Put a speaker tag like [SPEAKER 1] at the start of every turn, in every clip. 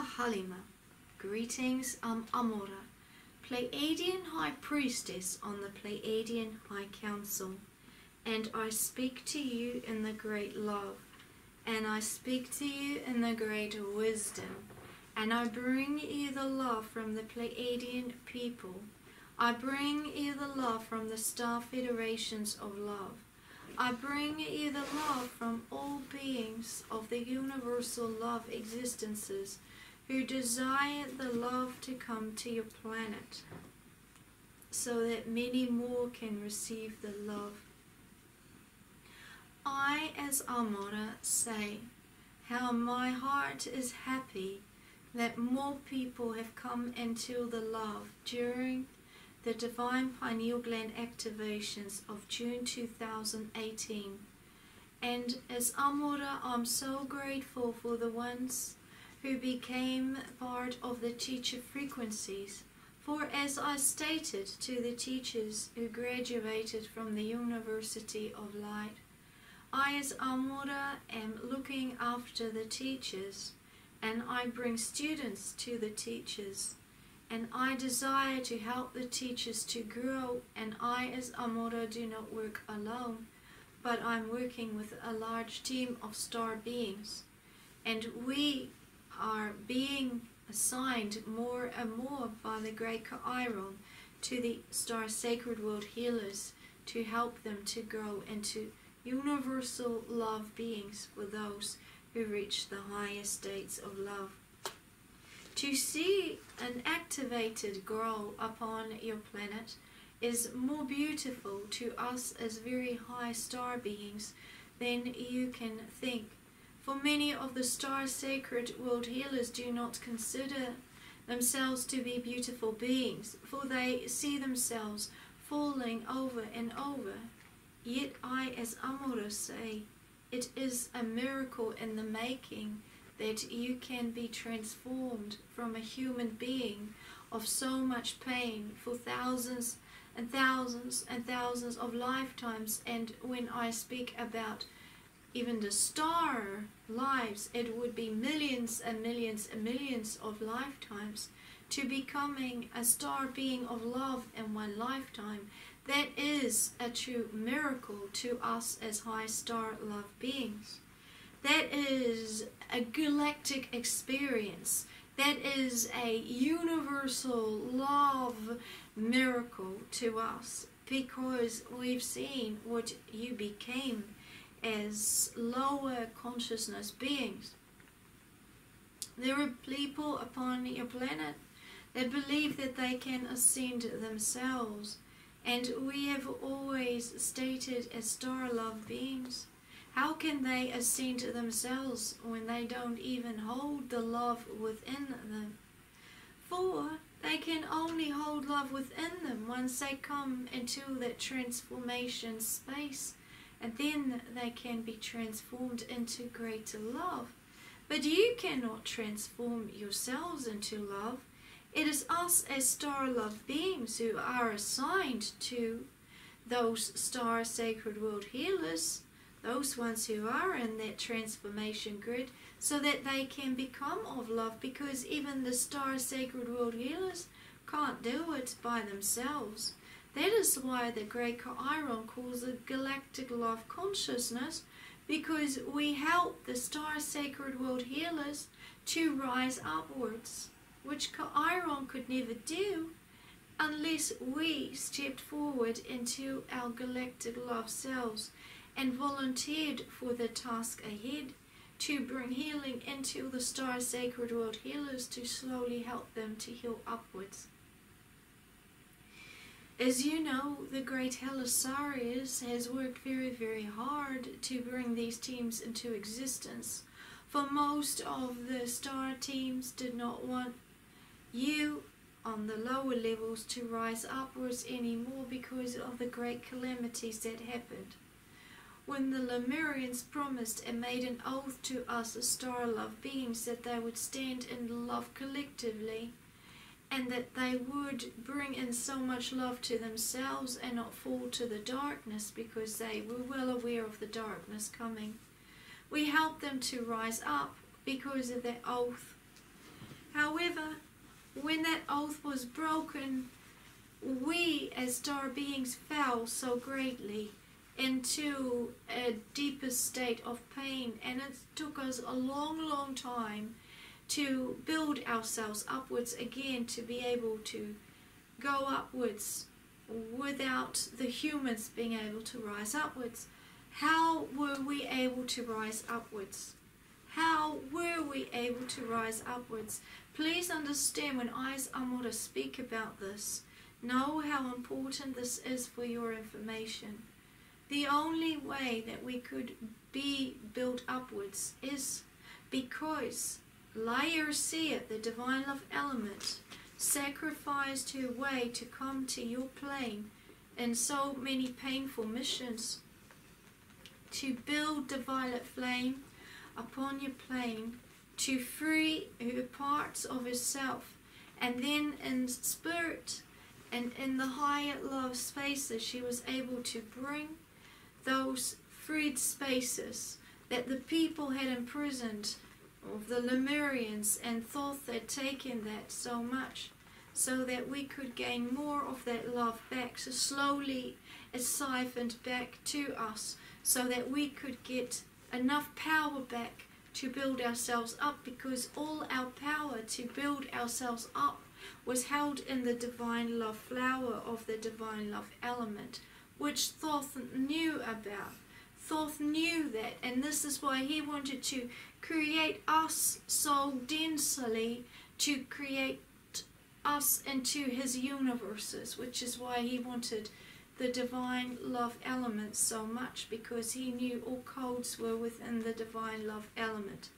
[SPEAKER 1] Halima. Greetings, I'm AMMORAH, Pleiadian High Priestess on the Pleiadian High Council, and I speak to you in the great love, and I speak to you in the great wisdom, and I bring you the love from the Pleiadian people. I bring you the love from the star federations of love. I bring you the love from all beings of the universal love existences who desire the love to come to your planet, so that many more can receive the love. I, as AMMORAH, say how my heart is happy that more people have come into the love during the Divine Pineal Gland activations of June 2018. And as AMMORAH, I'm so grateful for the ones who became part of the teacher frequencies. For as I stated to the teachers who graduated from the University of Light, I as AMMORAH am looking after the teachers, and I bring students to the teachers, and I desire to help the teachers to grow, and I as AMMORAH do not work alone, but I'm working with a large team of star beings, and we are being assigned more and more by the great CAEAYARON to the star sacred world healers to help them to grow into universal love beings for those who reach the highest states of love. To see an activated grow upon your planet is more beautiful to us as very high star beings than you can think. For many of the star sacred world healers do not consider themselves to be beautiful beings, for they see themselves falling over and over. Yet I as AMMORAH say, it is a miracle in the making that you can be transformed from a human being of so much pain for thousands and thousands and thousands of lifetimes. And when I speak about even the star lives, it would be millions and millions and millions of lifetimes to becoming a star being of love in one lifetime. That is a true miracle to us as high star love beings. That is a galactic experience. That is a universal love miracle to us, because we've seen what you became as lower consciousness beings. There are people upon your planet that believe that they can ascend themselves, and we have always stated as star love beings, how can they ascend themselves when they don't even hold the love within them? For they can only hold love within them once they come into that transformation space, and then they can be transformed into greater love. But you cannot transform yourselves into love. It is us as star love beings who are assigned to those star sacred world healers, those ones who are in that transformation grid, so that they can become of love, because even the star sacred world healers can't do it by themselves. That is why the great CAEAYARON calls it galactic love consciousness, because we help the star sacred world healers to rise upwards, which CAEAYARON could never do unless we stepped forward into our galactic love selves and volunteered for the task ahead to bring healing into the star sacred world healers to slowly help them to heal upwards. As you know, the great HALISARIUS has worked very, very hard to bring these teams into existence. For most of the star teams did not want you on the lower levels to rise upwards anymore because of the great calamities that happened. When the Lemurians promised and made an oath to us as star love beings that they would stand in love collectively, and that they would bring in so much love to themselves and not fall to the darkness, because they were well aware of the darkness coming. We helped them to rise up because of that oath. However, when that oath was broken, we as star beings fell so greatly into a deeper state of pain, and it took us a long time to build ourselves upwards again, to be able to go upwards without the humans being able to rise upwards. How were we able to rise upwards? How were we able to rise upwards? Please understand, when I as AMMORAH speak about this, know how important this is for your information. The only way that we could be built upwards is because LAEYARAESEA, the divine love element, sacrificed her way to come to your plane in so many painful missions, to build the violet flame upon your plane, to free her parts of herself, and then in spirit and in the higher love spaces she was able to bring those freed spaces that the people had imprisoned of the Lemurians, and thought they'd taken that so much, so that we could gain more of that love back. So slowly it siphoned back to us, so that we could get enough power back to build ourselves up, because all our power to build ourselves up was held in the divine love flower of the divine love element, which Thoth knew about. Thoth knew that, and this is why he wanted to create us so densely, to create us into his universes, which is why he wanted the divine love element so much, because he knew all codes were within the divine love element.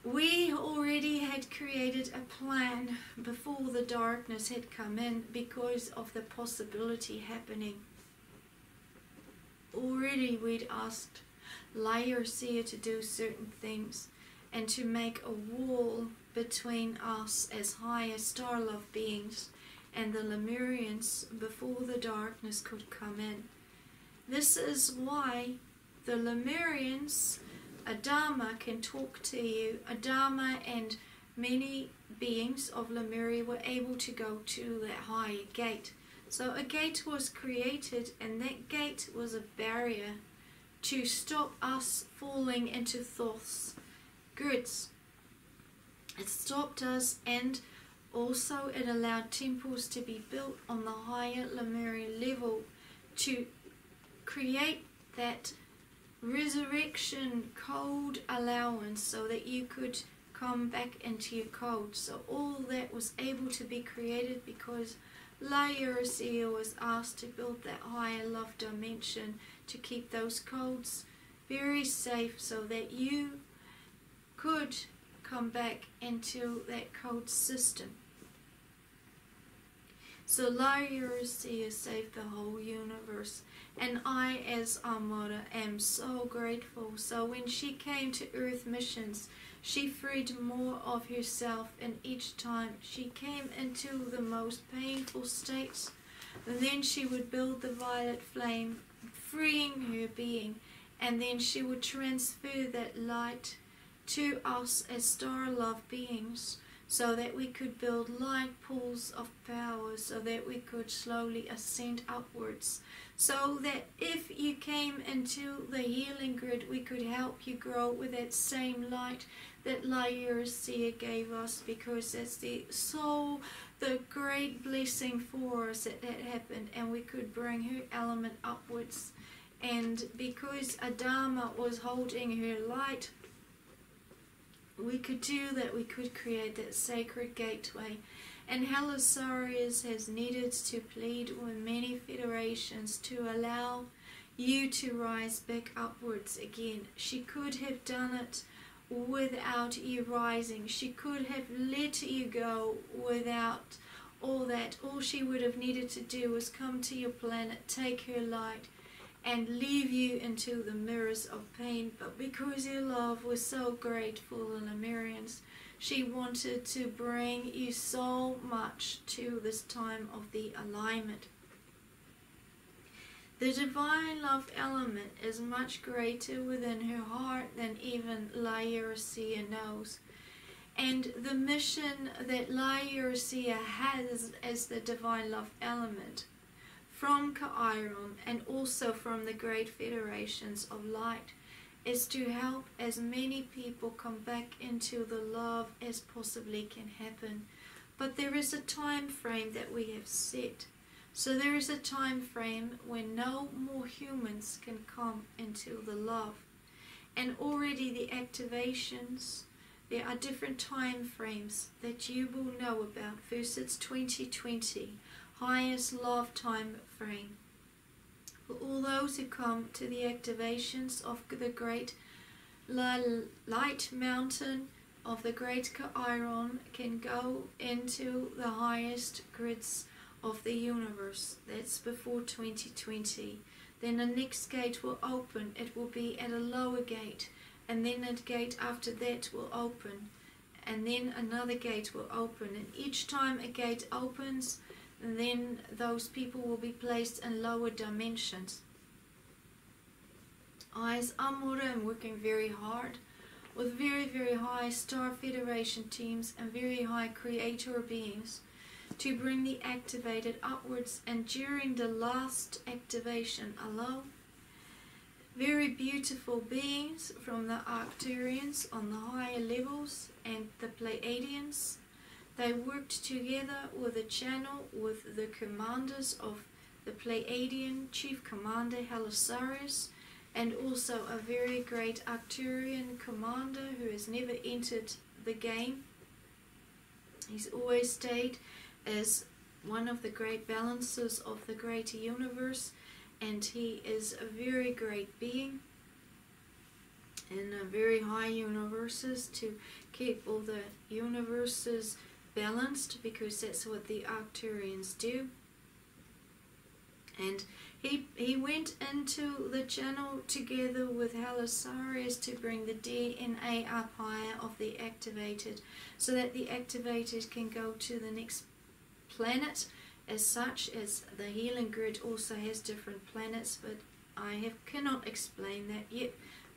[SPEAKER 1] We already had created a plan before the darkness had come in, because of the possibility happening. Already we'd asked LAEYARAESEA to do certain things, and to make a wall between us as higher star love beings and the Lemurians before the darkness could come in. This is why the Lemurians, Adama, can talk to you. Adama and many beings of Lemuria were able to go to that higher gate. So a gate was created, and that gate was a barrier to stop us falling into Thoth's grids. It stopped us, and also it allowed temples to be built on the higher Lemurian level to create that resurrection code allowance, so that you could come back into your code. So all that was able to be created because LAEYARAESEA was asked to build that higher love dimension, to keep those codes very safe, so that you could come back into that code system. So LAEYARAESEA saved the whole universe, and I as AMMORAH am so grateful. So when she came to Earth missions, she freed more of herself, and each time she came into the most painful states, and then she would build the violet flame, freeing her being, and then she would transfer that light to us as star love beings, so that we could build light pools of power, so that we could slowly ascend upwards, so that if you came into the healing grid, we could help you grow with that same light that LAEYARAESEA gave us, because that's the great blessing for us that happened, and we could bring her element upwards. And because Adama was holding her light, we could do that. We could create that sacred gateway. And HALISARIUS has needed to plead with many federations to allow you to rise back upwards again. She could have done it without you rising. She could have let you go without all that. All she would have needed to do was come to your planet, take her light, and leave you into the mirrors of pain. But because your love was so great for the Lemurians, she wanted to bring you so much to this time of the alignment. The divine love element is much greater within her heart than even LAEYARAESEA knows. and the mission that LAEYARAESEA has as the divine love element from CAEAYARON and also from the great federations of light is to help as many people come back into the love as possibly can happen. But there is a time frame that we have set. So there is a time frame when no more humans can come into the love. And already the activations, there are different time frames that you will know about. First it's 2020, highest love time frame. For all those who come to the activations of the great light mountain of the great CAEAYARON can go into the highest grids of the universe. That's before 2020. Then the next gate will open. It will be at a lower gate, and then a gate after that will open, and then another gate will open, and each time a gate opens, then those people will be placed in lower dimensions. I, as AMMORAH, am working very hard with very, very high Star Federation teams and very high creator beings to bring the activated upwards. And during the last activation alone, very beautiful beings from the Arcturians on the higher levels and the Pleiadians, they worked together with a channel with the commanders of the Pleiadian Chief Commander HALISARIUS, and also a very great Arcturian commander who has never entered the game. He's always stayed as one of the great balancers of the greater universe, and he is a very great being in very high universes to keep all the universes balanced, because that's what the Arcturians do. And he went into the channel together with HALISARIUS to bring the DNA up higher of the activated, so that the activated can go to the next planet, as such as the healing grid also has different planets, but I cannot explain that yet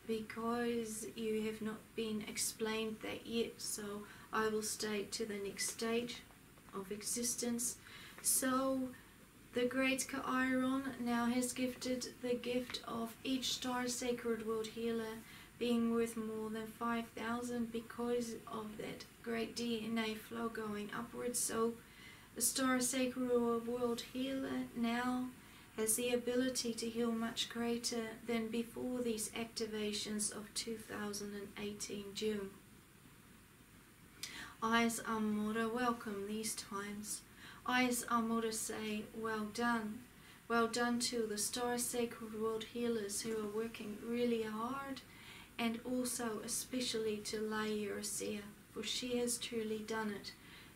[SPEAKER 1] because you have not been explained that yet, so I will stay to the next stage of existence. So the great CAEAYARON now has gifted the gift of each star sacred world healer being worth more than 5,000 because of that great DNA flow going upwards. So the star sacred world healer now has the ability to heal much greater than before these activations of 2018 June. I, as AMMORAH, welcome these times. I, as AMMORAH, say, well done. Well done to the Star Sacred World Healers who are working really hard, and also especially to LAEYARAESEA, for she has truly done it,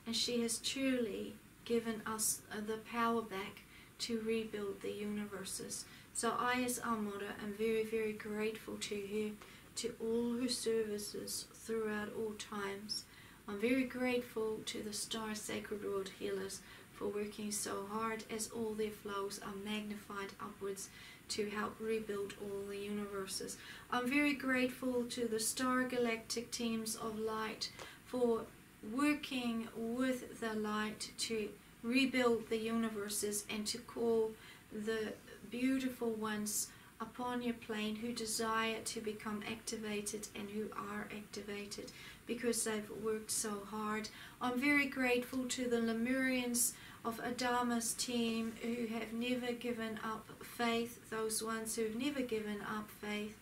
[SPEAKER 1] and she has truly given us the power back to rebuild the universes. So I, as AMMORAH, am very, very grateful to her, to all her services throughout all times. I'm very grateful to the Star Sacred World Healers for working so hard, as all their flows are magnified upwards to help rebuild all the universes. I'm very grateful to the Star Galactic teams of light for working with the light to rebuild the universes and to call the beautiful ones upon your plane who desire to become activated and who are activated because they've worked so hard. I'm very grateful to the Lemurians of Adama's team who have never given up faith, those ones who've never given up faith,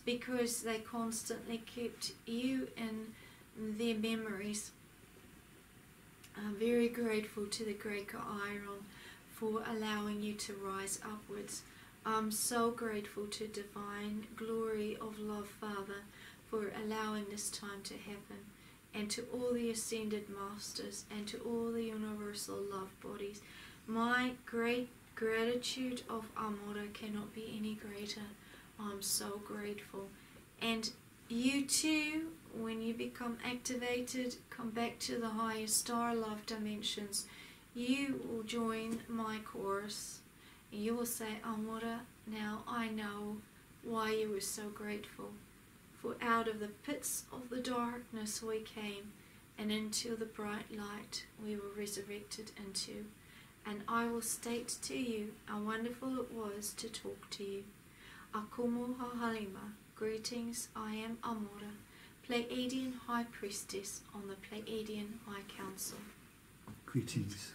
[SPEAKER 1] because they constantly kept you in their memories. I'm very grateful to the great CAEAYARON for allowing you to rise upwards. I'm so grateful to Divine Glory of Love Father for allowing this time to happen, and to all the Ascended Masters and to all the Universal Love Bodies. My great gratitude of AMMORAH cannot be any greater. I'm so grateful. And you too, when you become activated, come back to the higher star love dimensions, you will join my chorus. And you will say, AMMORAH, now I know why you were so grateful. For out of the pits of the darkness we came, and into the bright light we were resurrected into. And I will state to you how wonderful it was to talk to you. Akumoha halima, greetings, I am AMMORAH, Pleiadian High Priestess on the Pleiadian High Council.
[SPEAKER 2] Greetings.